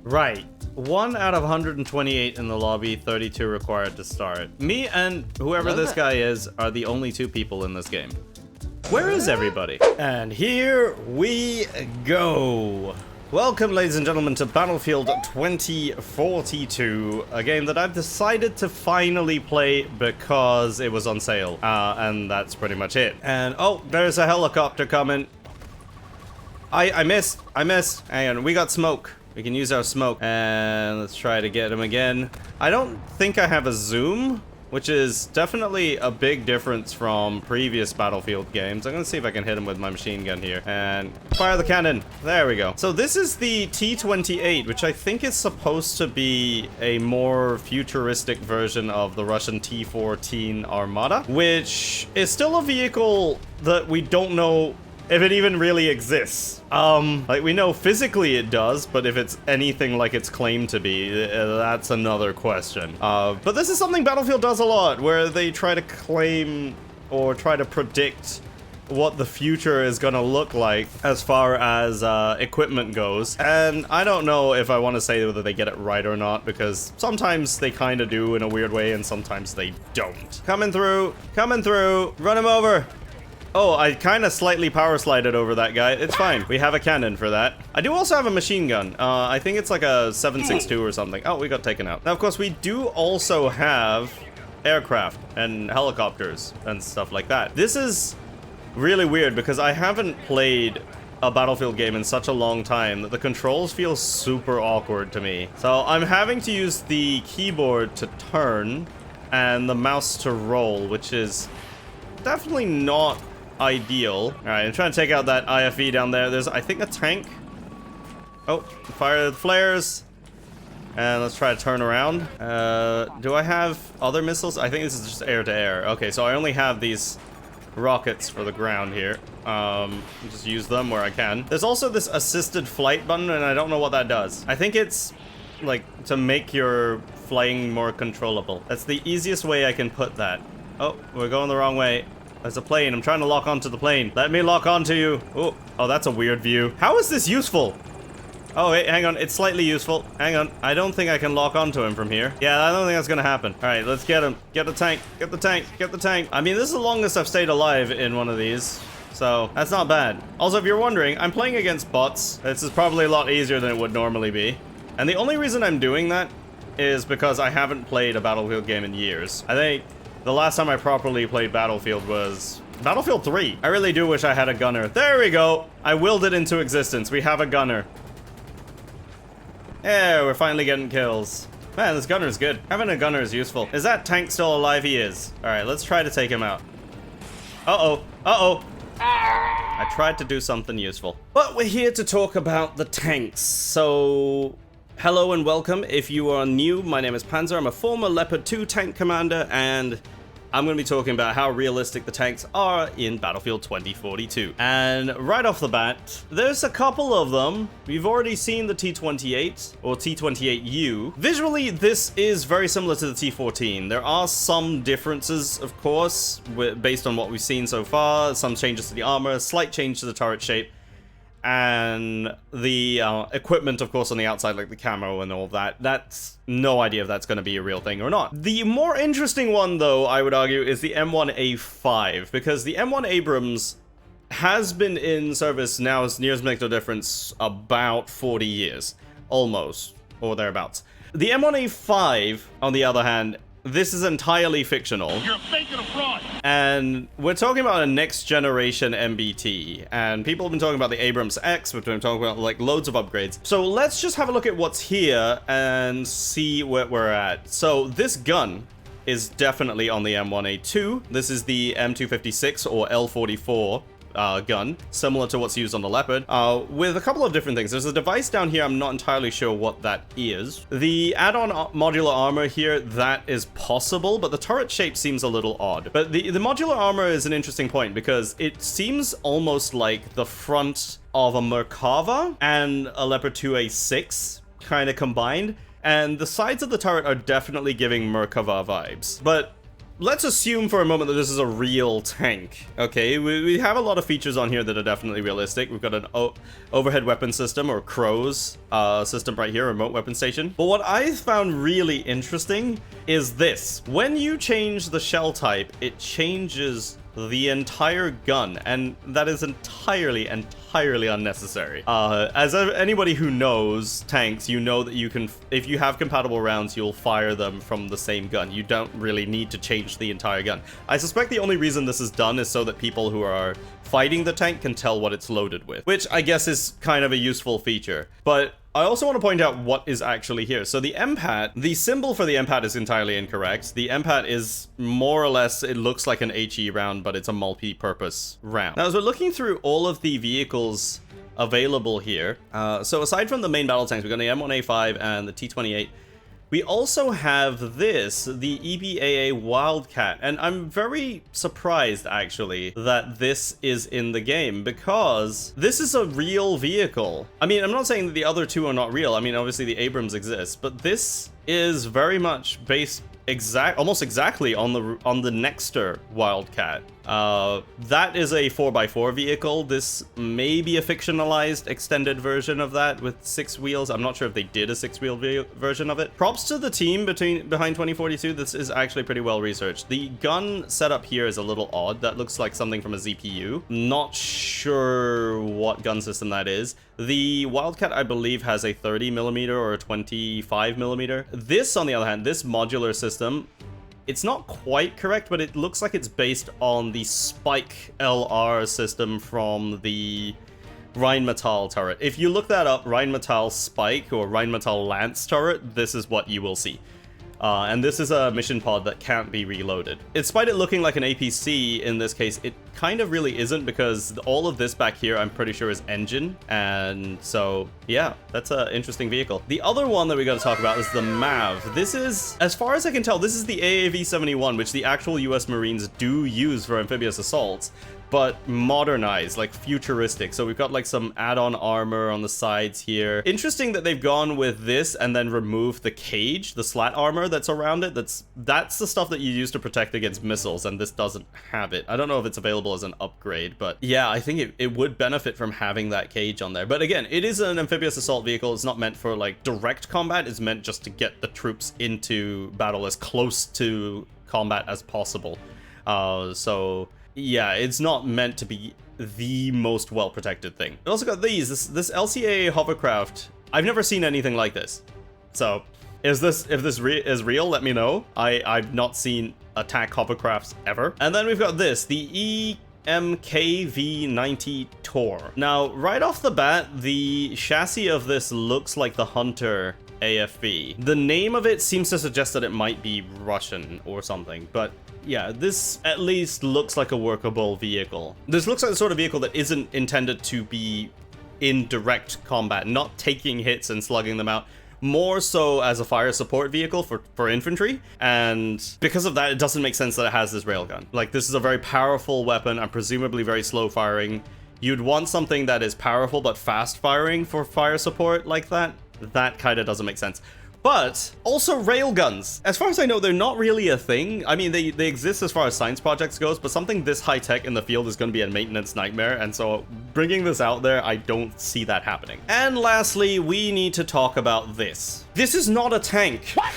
Right. 1 out of 128 in the lobby, 32 required to start. Me and whoever this guy is are the only 2 people in this game. Where is everybody? And here we go. Welcome, ladies and gentlemen, to Battlefield 2042, a game that I've decided to finally play because it was on sale. And that's pretty much it. And, oh, there's a helicopter coming. I missed. Hang on, we got smoke. We can use our smoke. And let's try to get him again. I don't think I have a zoom, which is definitely a big difference from previous Battlefield games. I'm gonna see if I can hit him with my machine gun here. And fire the cannon. There we go. So this is the T-28, which I think is supposed to be a more futuristic version of the Russian T-14 Armata, which is still a vehicle that we don't know if it even really exists. Like, we know physically it does, but if it's anything like it's claimed to be, that's another question. But this is something Battlefield does a lot, where they try to claim or try to predict what the future is gonna look like as far as equipment goes. And I don't know if I want to say whether they get it right or not, because sometimes they kind of do in a weird way, and sometimes they don't. Coming through, run him over. Oh, I kind of slightly power slided over that guy. It's fine. We have a cannon for that. I do also have a machine gun. I think it's like a 7.62 or something. Oh, we got taken out. Now, of course, we do also have aircraft and helicopters and stuff like that. This is really weird because I haven't played a Battlefield game in such a long time that the controls feel super awkward to me. So I'm having to use the keyboard to turn and the mouse to roll, which is definitely not ideal. Alright, I'm trying to take out that IFV down there. There's, I think, a tank. Oh, fire the flares. And let's try to turn around. Do I have other missiles? I think this is just air-to-air. Okay, so I only have these rockets for the ground here. Just use them where I can. There's also this assisted flight button, and I don't know what that does. I think it's, like, to make your flying more controllable. That's the easiest way I can put that. Oh, we're going the wrong way. There's a plane. I'm trying to lock onto the plane. Let me lock onto you. Oh, that's a weird view. How is this useful? Oh, wait, hang on. It's slightly useful. Hang on. I don't think I can lock onto him from here. Yeah, I don't think that's gonna happen. All right, let's get him. Get the tank. Get the tank. Get the tank. I mean, this is the longest I've stayed alive in one of these, so that's not bad. Also, if you're wondering, I'm playing against bots. This is probably a lot easier than it would normally be. And the only reason I'm doing that is because I haven't played a Battlefield game in years. I think the last time I properly played Battlefield was Battlefield 3. I really do wish I had a gunner. There we go. I willed it into existence. We have a gunner. Yeah, we're finally getting kills. Man, this gunner is good. Having a gunner is useful. Is that tank still alive? He is. All right, let's try to take him out. Uh-oh. Uh-oh. I tried to do something useful. But we're here to talk about the tanks. So hello and welcome. If you are new, my name is Panzer. I'm a former Leopard 2 tank commander, and I'm going to be talking about how realistic the tanks are in Battlefield 2042. And right off the bat, there's a couple of them. We've already seen the T-28, or T-28U. Visually, this is very similar to the T-14. There are some differences, of course, based on what we've seen so far. Some changes to the armor, slight change to the turret shape, and the equipment, of course, on the outside, like the camo and all of that. That's no idea if that's going to be a real thing or not. The more interesting one, though, I would argue, is the M1A5, because the M1 Abrams has been in service now, as near as makes no difference, about 40 years. Almost. Or thereabouts. The M1A5, on the other hand, this is entirely fictional. You're a fake and a fraud. And we're talking about a next generation MBT. And people have been talking about the Abrams X, we've been talking about like loads of upgrades. So let's just have a look at what's here and see where we're at. So this gun is definitely on the M1A2. This is the M256 or L44 gun, similar to what's used on the Leopard, with a couple of different things. There's a device down here, I'm not entirely sure what that is. The add-on modular armor here, that is possible, but the turret shape seems a little odd. But the modular armor is an interesting point because it seems almost like the front of a Merkava and a Leopard 2A6 kind of combined, and the sides of the turret are definitely giving Merkava vibes. But let's assume for a moment that this is a real tank. Okay, we have a lot of features on here that are definitely realistic. We've got an overhead weapon system, or CROWS system right here, remote weapon station. But what I found really interesting is this. When you change the shell type, it changes the entire gun, and that is entirely unnecessary. As anybody who knows tanks, you know that you can, if you have compatible rounds, you'll fire them from the same gun. You don't really need to change the entire gun. I suspect the only reason this is done is so that people who are fighting the tank can tell what it's loaded with, which I guess is kind of a useful feature. But I also want to point out what is actually here. So the MPAT, the symbol for the MPAT is entirely incorrect. The MPAT is more or less, it looks like an HE round, but it's a multi-purpose round. Now, as we're looking through all of the vehicles available here, so aside from the main battle tanks, we've got the M1A5 and the T-28. We also have this, the EBAA Wildcat, and I'm very surprised, actually, that this is in the game, because this is a real vehicle. I mean, I'm not saying that the other two are not real. I mean, obviously the Abrams exists, but this is very much based almost exactly on the Nexter Wildcat. That is a 4x4 vehicle. This may be a fictionalized extended version of that with 6 wheels. I'm not sure if they did a 6-wheel version of it. Props to the team behind 2042. This is actually pretty well researched. The gun setup here is a little odd. That looks like something from a ZPU. Not sure what gun system that is. The Wildcat, I believe, has a 30mm or a 25mm. This, on the other hand, this modular system, it's not quite correct, but it looks like it's based on the Spike LR system from the Rheinmetall turret. If you look that up, Rheinmetall Spike or Rheinmetall Lance turret, this is what you will see. And this is a mission pod that can't be reloaded. Despite it looking like an APC in this case, it kind of really isn't, because all of this back here I'm pretty sure is engine. And so, yeah, that's an interesting vehicle. The other one that we got to talk about is the MAV. This is, as far as I can tell, this is the AAV-71, which the actual US Marines do use for amphibious assaults, but modernized, like futuristic. So we've got like some add-on armor on the sides here. Interesting that they've gone with this and then removed the cage, the slat armor that's around it. That's the stuff that you use to protect against missiles, and this doesn't have it. I don't know if it's available as an upgrade, but yeah, I think it would benefit from having that cage on there. But again, it is an amphibious assault vehicle. It's not meant for like direct combat. It's meant just to get the troops into battle as close to combat as possible. So yeah, it's not meant to be the most well-protected thing. We also got this LCA hovercraft. I've never seen anything like this. So, if this is real, let me know. I've not seen attack hovercrafts ever. And then we've got this, the EMKV-90 Tor. Now, right off the bat, the chassis of this looks like the Hunter AFV. The name of it seems to suggest that it might be Russian or something, but yeah, this at least looks like a workable vehicle. This looks like the sort of vehicle that isn't intended to be in direct combat, not taking hits and slugging them out, more so as a fire support vehicle for infantry. And because of that, it doesn't make sense that it has this railgun. Like, this is a very powerful weapon and presumably very slow firing. You'd want something that is powerful but fast firing for fire support like that. That kind of doesn't make sense. But also railguns. As far as I know, they're not really a thing. I mean, they exist as far as science projects goes, but something this high tech in the field is going to be a maintenance nightmare. And so bringing this out there, I don't see that happening. And lastly, we need to talk about this. This is not a tank. What?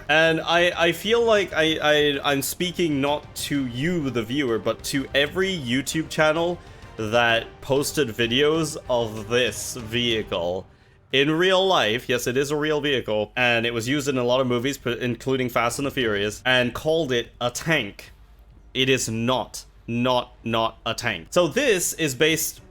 And I feel like I'm speaking not to you, the viewer, but to every YouTube channel that posted videos of this vehicle in real life. Yes, it is a real vehicle, and it was used in a lot of movies, including Fast and the Furious, and called it a tank. It is not a tank. So this is based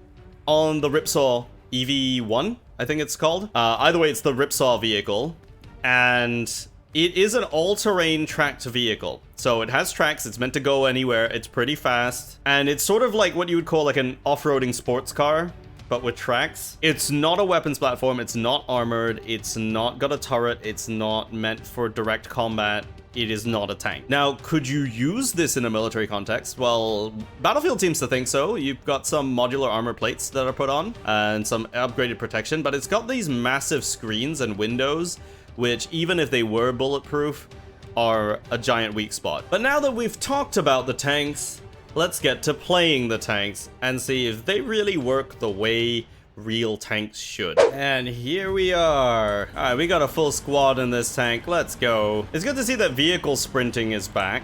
on the Ripsaw EV-1, I think it's called. Either way, it's the Ripsaw vehicle, and it is an all-terrain tracked vehicle. So it has tracks, it's meant to go anywhere, it's pretty fast, and it's sort of like what you would call like an off-roading sports car, but with tracks. It's not a weapons platform, it's not armored, it's not got a turret, it's not meant for direct combat, it is not a tank. Now, could you use this in a military context? Well, Battlefield seems to think so. You've got some modular armor plates that are put on, and some upgraded protection, but it's got these massive screens and windows, which even if they were bulletproof, are a giant weak spot. But now that we've talked about the tanks, let's get to playing the tanks and see if they really work the way real tanks should. And here we are. Alright, we got a full squad in this tank. Let's go. It's good to see that vehicle sprinting is back.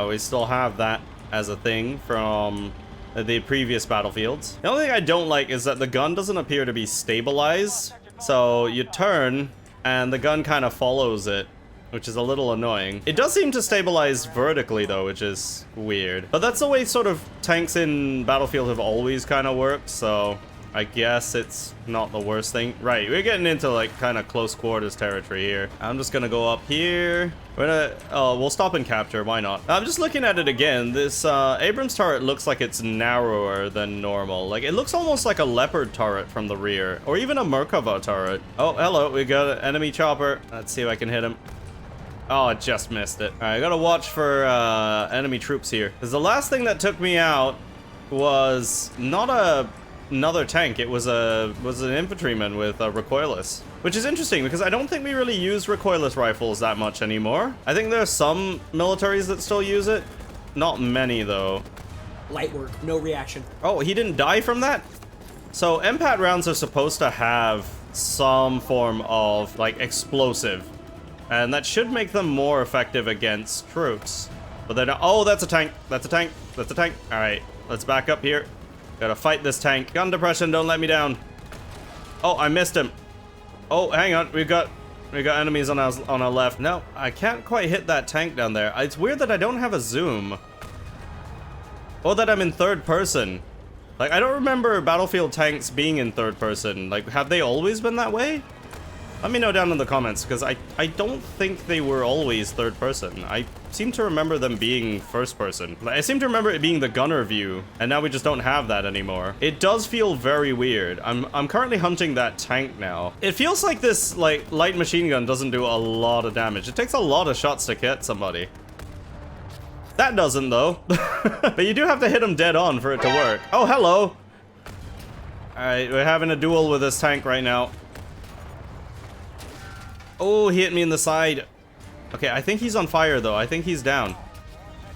We still have that as a thing from the previous battlefields. The only thing I don't like is that the gun doesn't appear to be stabilized. So you turn and the gun kind of follows it, which is a little annoying. It does seem to stabilize vertically though, which is weird. But that's the way sort of tanks in Battlefield have always kind of worked, so I guess it's not the worst thing. Right, we're getting into like kind of close quarters territory here. I'm just gonna go up here. We'll stop and capture, why not? I'm just looking at it again. This Abrams turret looks like it's narrower than normal. Like, it looks almost like a Leopard turret from the rear, or even a Merkava turret. Oh, hello, we got an enemy chopper. Let's see if I can hit him. Oh, I just missed it. All right, I gotta watch for enemy troops here. Because the last thing that took me out was not another tank. It was an infantryman with a recoilless, which is interesting because I don't think we really use recoilless rifles that much anymore. I think there are some militaries that still use it. Not many though. Light work, no reaction. Oh, he didn't die from that? So MPAT rounds are supposed to have some form of like explosive, and that should make them more effective against troops. But then, oh, that's a tank. That's a tank. That's a tank. All right, let's back up here. Gotta fight this tank. Gun depression, don't let me down. Oh, I missed him. Oh, hang on. We got enemies on our left. No, I can't quite hit that tank down there. It's weird that I don't have a zoom. Or that I'm in third person. Like, I don't remember Battlefield tanks being in third person. Like, have they always been that way? Let me know down in the comments, because I don't think they were always third person. I seem to remember them being first person. I seem to remember it being the gunner view, and now we just don't have that anymore. It does feel very weird. I'm currently hunting that tank now. It feels like this, like, light machine gun doesn't do a lot of damage. It takes a lot of shots to hit somebody. That doesn't, though. But you do have to hit them dead on for it to work. Oh, hello! Alright, we're having a duel with this tank right now. Oh, he hit me in the side. Okay, I think he's on fire, though. I think he's down.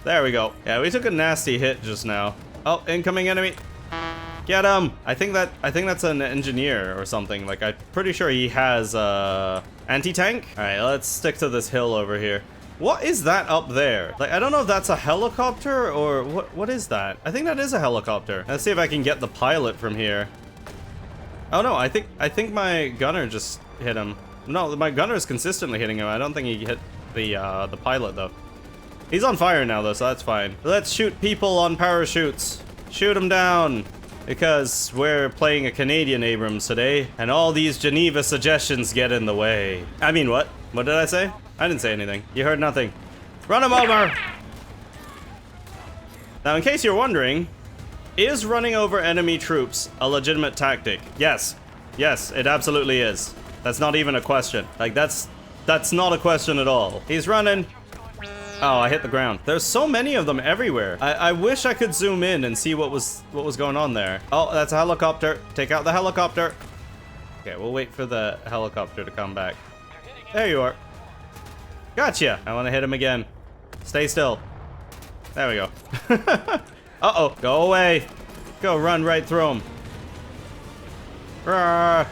There we go. Yeah, we took a nasty hit just now. Oh, incoming enemy. Get him! I think that's an engineer or something. Like, I'm pretty sure he has anti-tank. All right, let's stick to this hill over here. What is that up there? Like, I don't know if that's a helicopter or what is that? I think that is a helicopter. Let's see if I can get the pilot from here. Oh no, I think my gunner just hit him. No, my gunner is consistently hitting him. I don't think he hit the pilot though. He's on fire now though, so that's fine. Let's shoot people on parachutes. Shoot them down. Because we're playing a Canadian Abrams today, and all these Geneva suggestions get in the way. I mean, what? What did I say? I didn't say anything. You heard nothing. Run him over! Now, in case you're wondering, is running over enemy troops a legitimate tactic? Yes. Yes, it absolutely is. That's not even a question. Like, that's not a question at all. He's running. Oh, I hit the ground. There's so many of them everywhere. I wish I could zoom in and see what was going on there. Oh, that's a helicopter. Take out the helicopter. Okay, we'll wait for the helicopter to come back. There you are. Gotcha. I want to hit him again. Stay still. There we go. Uh-oh. Go away. Go run right through him. Rawr.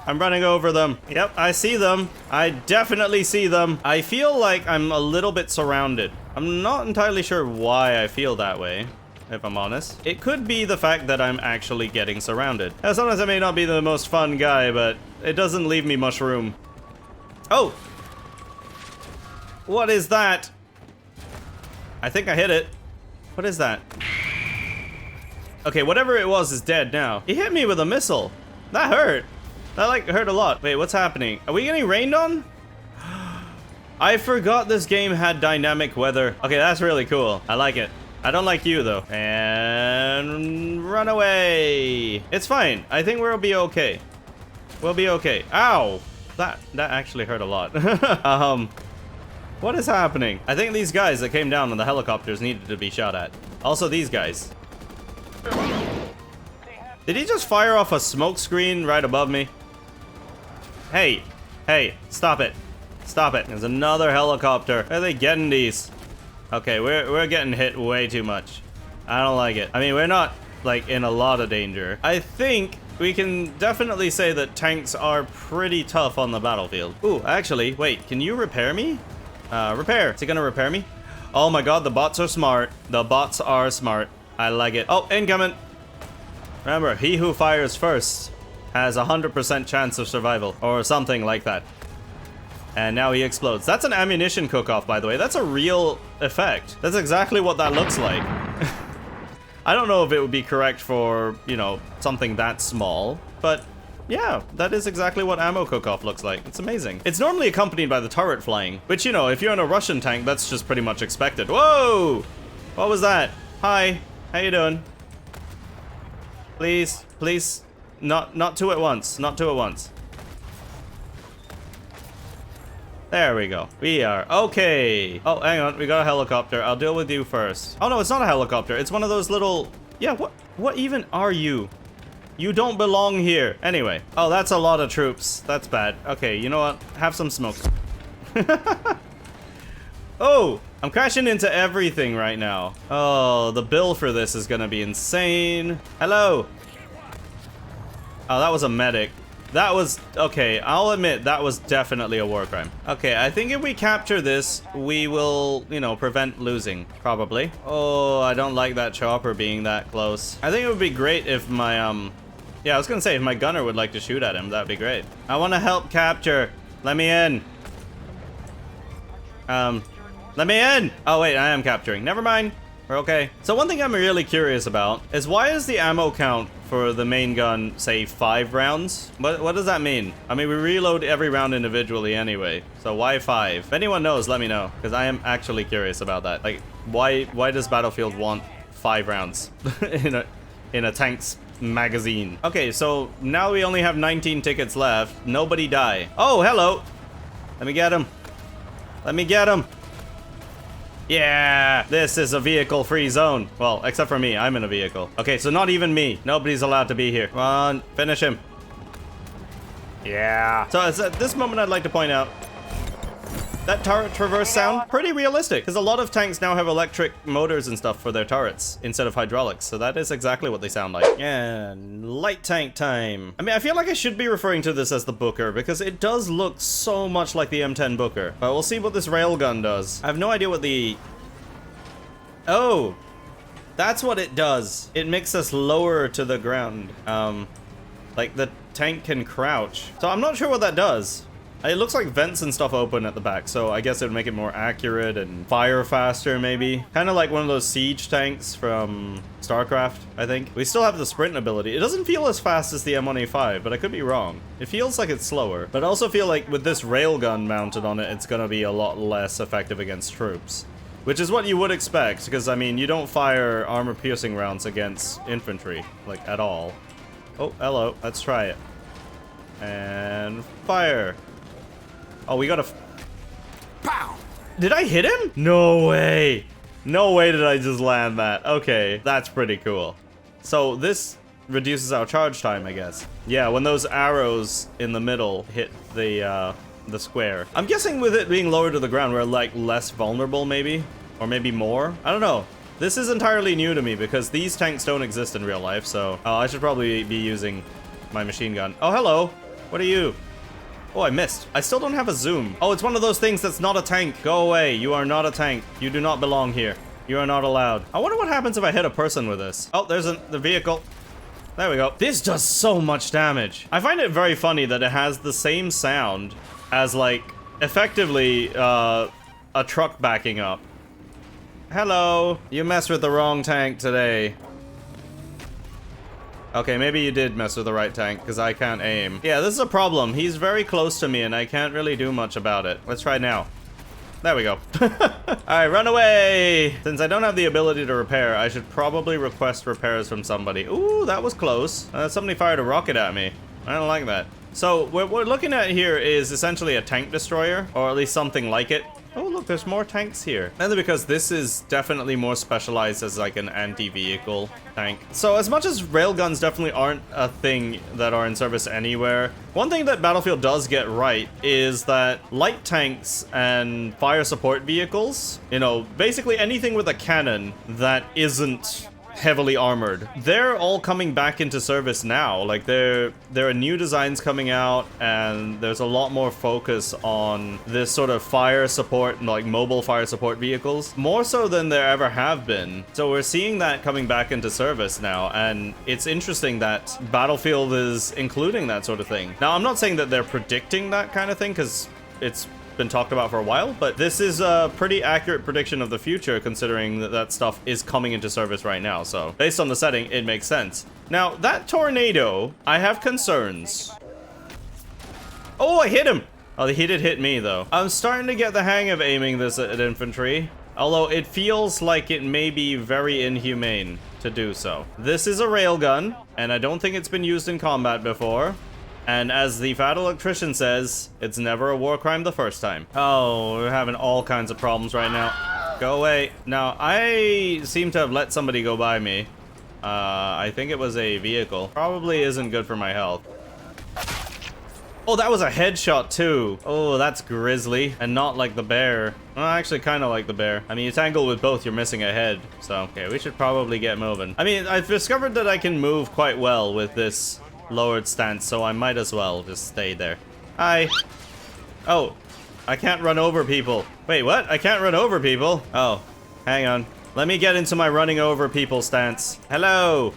I'm running over them. Yep, I see them. I definitely see them. I feel like I'm a little bit surrounded. I'm not entirely sure why I feel that way, if I'm honest. It could be the fact that I'm actually getting surrounded. Now, sometimes I may not be the most fun guy, but it doesn't leave me much room. Oh! What is that? I think I hit it. What is that? Okay, whatever it was is dead now. He hit me with a missile. That hurt. That, like, hurt a lot. Wait, what's happening? Are we getting rained on? I forgot this game had dynamic weather. Okay, that's really cool. I like it. I don't like you, though. And run away. It's fine. I think we'll be okay. We'll be okay. Ow! That actually hurt a lot. What is happening? I think these guys that came down on the helicopters needed to be shot at. Also, these guys. Did he just fire off a smoke screen right above me? Hey, hey, stop it. Stop it. There's another helicopter. Where are they getting these? Okay, we're getting hit way too much. I don't like it. I mean, we're not, like, in a lot of danger. I think we can definitely say that tanks are pretty tough on the battlefield. Ooh, actually, wait, can you repair me? Repair. Is he gonna repair me? Oh my god, the bots are smart. The bots are smart. I like it. Oh, incoming. Remember, he who fires first has a 100% chance of survival, or something like that. And now he explodes. That's an ammunition cook-off, by the way. That's a real effect. That's exactly what that looks like. I don't know if it would be correct for, you know, something that small, but yeah, that is exactly what ammo cook-off looks like. It's amazing. It's normally accompanied by the turret flying, which, you know, if you're in a Russian tank, that's just pretty much expected. Whoa! What was that? Hi. How you doing? Please, please. Not two at once. Not two at once. There we go. We are okay. Oh, hang on. We got a helicopter. I'll deal with you first. Oh, no, it's not a helicopter. It's one of those little... Yeah, what even are you? You don't belong here. Anyway. Oh, that's a lot of troops. That's bad. Okay, you know what? Have some smoke. Oh, I'm crashing into everything right now. Oh, the bill for this is gonna be insane. Hello. Oh, that was a medic. That was, okay, I'll admit, that was definitely a war crime. Okay, I think if we capture this, we will, you know, prevent losing, probably. Oh, I don't like that chopper being that close. I think it would be great if my, yeah, I was gonna say, if my gunner would like to shoot at him, that'd be great. I want to help capture. Let me in. Let me in. Oh, wait, I am capturing. Never mind. We're okay. So one thing I'm really curious about is why is the ammo count for the main gun, say, 5 rounds? What does that mean? I mean, we reload every round individually anyway, so why 5? If anyone knows, let me know, because I am actually curious about that. Like, why does Battlefield want 5 rounds in a tank's magazine? Okay, so now we only have 19 tickets left. Nobody die. Oh, hello. Let me get him. Let me get him. Yeah, this is a vehicle-free zone. Well, except for me, I'm in a vehicle. Okay, so not even me. Nobody's allowed to be here. Come on, finish him. Yeah. So at this moment, I'd like to point out that turret traverse sound, pretty realistic, because a lot of tanks now have electric motors and stuff for their turrets instead of hydraulics, so that is exactly what they sound like. And light tank time. I mean, I feel like I should be referring to this as the Booker, because it does look so much like the M10 Booker. But we'll see what this railgun does. I have no idea what the... Oh! That's what it does. It makes us lower to the ground. Like the tank can crouch. So I'm not sure what that does. It looks like vents and stuff open at the back, so I guess it would make it more accurate and fire faster, maybe. Kind of like one of those siege tanks from StarCraft, I think. We still have the sprint ability. It doesn't feel as fast as the M1A5, but I could be wrong. It feels like it's slower, but I also feel like with this railgun mounted on it, it's gonna be a lot less effective against troops. Which is what you would expect, because, I mean, you don't fire armor-piercing rounds against infantry, like, at all. Oh, hello. Let's try it. And fire. Oh, we got a... Pow! Did I hit him? No way. No way did I just land that. Okay, that's pretty cool. So this reduces our charge time, I guess. Yeah, when those arrows in the middle hit the square. I'm guessing with it being lower to the ground, we're, like, less vulnerable, maybe? Or maybe more? I don't know. This is entirely new to me, because these tanks don't exist in real life, so... Oh, I should probably be using my machine gun. Oh, hello. What are you? Oh, I missed. I still don't have a zoom. Oh, it's one of those things that's not a tank. Go away. You are not a tank. You do not belong here. You are not allowed. I wonder what happens if I hit a person with this. Oh, there's the vehicle. There we go. This does so much damage. I find it very funny that it has the same sound as, like, effectively, a truck backing up. Hello. You messed with the wrong tank today. Okay, maybe you did mess with the right tank, because I can't aim. Yeah, this is a problem. He's very close to me, and I can't really do much about it. Let's try now. There we go. Alright, run away! Since I don't have the ability to repair, I should probably request repairs from somebody. Ooh, that was close. Somebody fired a rocket at me. I don't like that. So, what we're looking at here is essentially a tank destroyer, or at least something like it. Oh, look, there's more tanks here. Mainly because this is definitely more specialized as like an anti-vehicle tank. So as much as railguns definitely aren't a thing that are in service anywhere, one thing that Battlefield does get right is that light tanks and fire support vehicles, you know, basically anything with a cannon that isn't heavily armored, they're all coming back into service now. Like there are new designs coming out, and there's a lot more focus on this sort of fire support, like mobile fire support vehicles, more so than there ever have been. So we're seeing that coming back into service now, and it's interesting that Battlefield is including that sort of thing. Now, I'm not saying that they're predicting that kind of thing, because it's been talked about for a while, but this is a pretty accurate prediction of the future, considering that that stuff is coming into service right now. So based on the setting, it makes sense. Now, that tornado, I have concerns. Oh, I hit him. Oh, he did hit me though. I'm starting to get the hang of aiming this at infantry, although it feels like it may be very inhumane to do so. This is a railgun, and I don't think it's been used in combat before. And as the Fat Electrician says, it's never a war crime the first time. Oh, we're having all kinds of problems right now. Go away. Now, I seem to have let somebody go by me. I think it was a vehicle. Probably isn't good for my health. Oh, that was a headshot too. Oh, that's grisly. And not like the bear. Well, actually kind of like the bear. I mean, you tangle with both, you're missing a head. So, okay, we should probably get moving. I mean, I've discovered that I can move quite well with this lowered stance, so I might as well just stay there. Hi. Oh, I can't run over people. Wait, what? I can't run over people? Oh, hang on. Let me get into my running over people stance. Hello.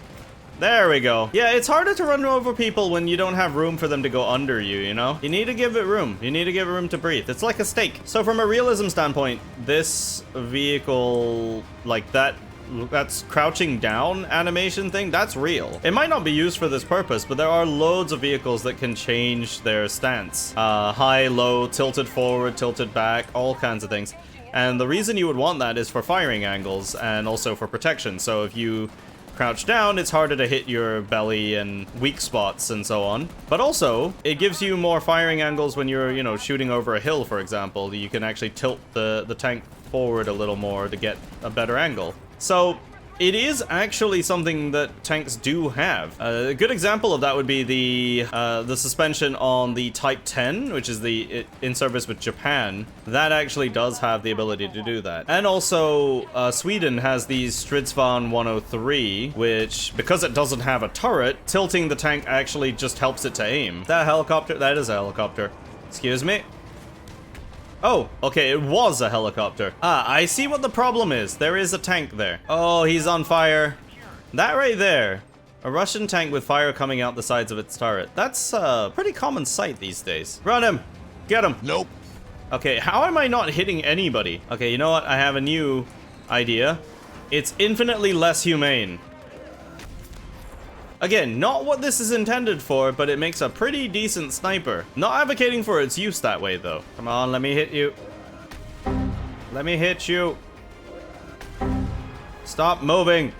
There we go. Yeah, it's harder to run over people when you don't have room for them to go under you, you know? You need to give it room. You need to give it room to breathe. It's like a steak. So from a realism standpoint, this vehicle, like that's crouching down animation thing, that's real. It might not be used for this purpose, but there are loads of vehicles that can change their stance. High, low, tilted forward, tilted back, all kinds of things. And the reason you would want that is for firing angles and also for protection. So if you crouch down, it's harder to hit your belly and weak spots and so on. But also, it gives you more firing angles when you're, you know, shooting over a hill, for example. You can actually tilt the tank forward a little more to get a better angle. So it is actually something that tanks do have. A good example of that would be the suspension on the Type 10, which is the in service with Japan. That actually does have the ability to do that. And also, Sweden has the Stridsvagn 103, which, because it doesn't have a turret, tilting the tank actually just helps it to aim. Is that a helicopter? That is a helicopter. Excuse me? Oh, okay, it was a helicopter. Ah, I see what the problem is. There is a tank there. Oh, he's on fire. That right there. A Russian tank with fire coming out the sides of its turret. That's a pretty common sight these days. Run him. Get him. Nope. Okay, how am I not hitting anybody? Okay, you know what? I have a new idea. It's infinitely less humane. Again, not what this is intended for, but it makes a pretty decent sniper. Not advocating for its use that way, though. Come on, let me hit you. Let me hit you. Stop moving.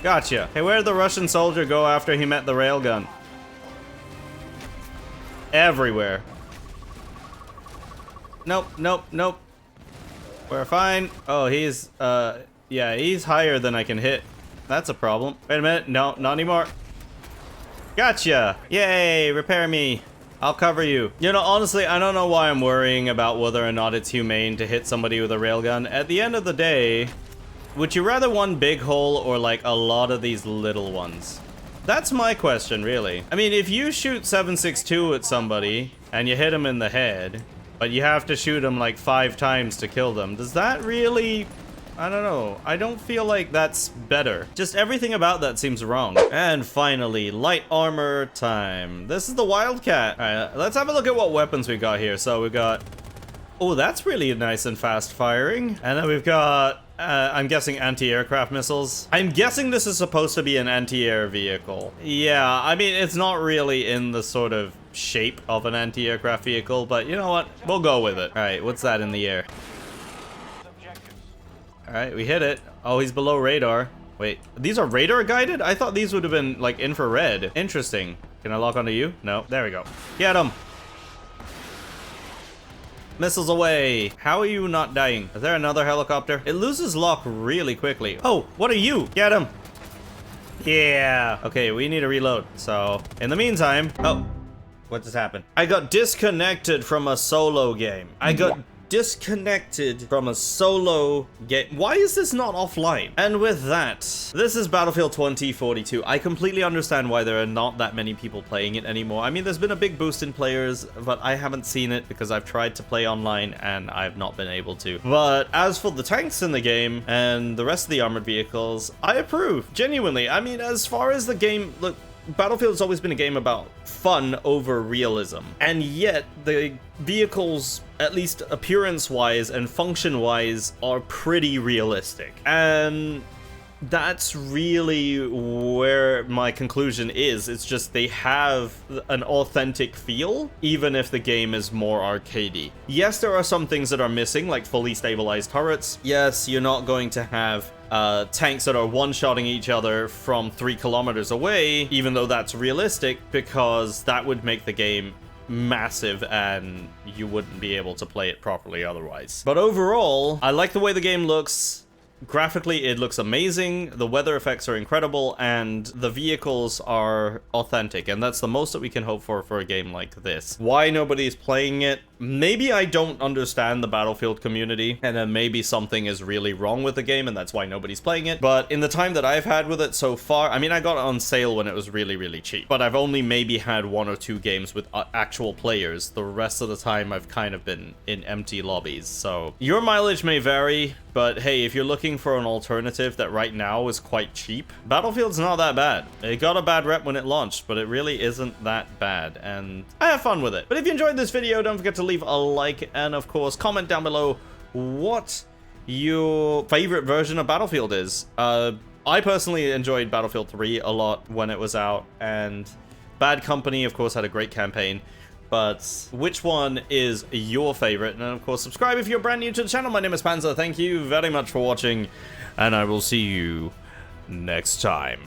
Gotcha. Hey, where'd the Russian soldier go after he met the railgun? Everywhere. Nope, nope, nope. We're fine. Oh, he's, yeah, he's higher than I can hit. That's a problem. Wait a minute. No, not anymore. Gotcha. Yay, repair me. I'll cover you. You know, honestly, I don't know why I'm worrying about whether or not it's humane to hit somebody with a railgun. At the end of the day, would you rather one big hole or like a lot of these little ones? That's my question, really. I mean, if you shoot 7.62 at somebody and you hit them in the head, but you have to shoot them like 5 times to kill them, does that really... I don't know. I don't feel like that's better. Just everything about that seems wrong. And finally, light armor time. This is the Wildcat. All right, let's have a look at what weapons we got here. So we got... Oh, that's really nice and fast firing. And then we've got, I'm guessing anti-aircraft missiles. I'm guessing this is supposed to be an anti-air vehicle. Yeah, I mean, it's not really in the sort of shape of an anti-aircraft vehicle, but you know what? We'll go with it. All right, what's that in the air? Alright, we hit it. Oh, he's below radar. Wait, these are radar guided? I thought these would have been like infrared. Interesting. Can I lock onto you? No. There we go. Get him. Missiles away. How are you not dying? Is there another helicopter? It loses lock really quickly. Oh, what are you? Get him. Yeah. Okay, we need to reload. So, in the meantime... Oh, what just happened? I got disconnected from a solo game. I got disconnected from a solo game. Why is this not offline? And with that, this is Battlefield 2042. I completely understand why there are not that many people playing it anymore. I mean, there's been a big boost in players, but I haven't seen it because I've tried to play online and I've not been able to. But as for the tanks in the game and the rest of the armored vehicles, I approve. Genuinely. I mean, as far as the game, look, Battlefield's always been a game about fun over realism, and yet the vehicles, at least appearance-wise and function-wise, are pretty realistic. And that's really where my conclusion is. It's just they have an authentic feel, even if the game is more arcadey. Yes, there are some things that are missing, like fully stabilized turrets. Yes, you're not going to have tanks that are one-shotting each other from 3 kilometers away, even though that's realistic, because that would make the game massive and you wouldn't be able to play it properly otherwise. But overall, I like the way the game looks. Graphically, it looks amazing, the weather effects are incredible, and the vehicles are authentic, and that's the most that we can hope for a game like this. Why nobody's playing it? Maybe I don't understand the Battlefield community, and then maybe something is really wrong with the game, and that's why nobody's playing it. But in the time that I've had with it so far, I mean, I got it on sale when it was really, really cheap, but I've only maybe had 1 or 2 games with actual players. The rest of the time, I've kind of been in empty lobbies, so your mileage may vary. But hey, if you're looking for an alternative that right now is quite cheap, Battlefield's not that bad. It got a bad rep when it launched, but it really isn't that bad, and I have fun with it. But if you enjoyed this video, don't forget to leave a like, and of course, comment down below what your favorite version of Battlefield is. I personally enjoyed Battlefield 3 a lot when it was out, and Bad Company, of course, had a great campaign. But which one is your favorite? And of course, subscribe if you're brand new to the channel. My name is Panzer. Thank you very much for watching, and I will see you next time.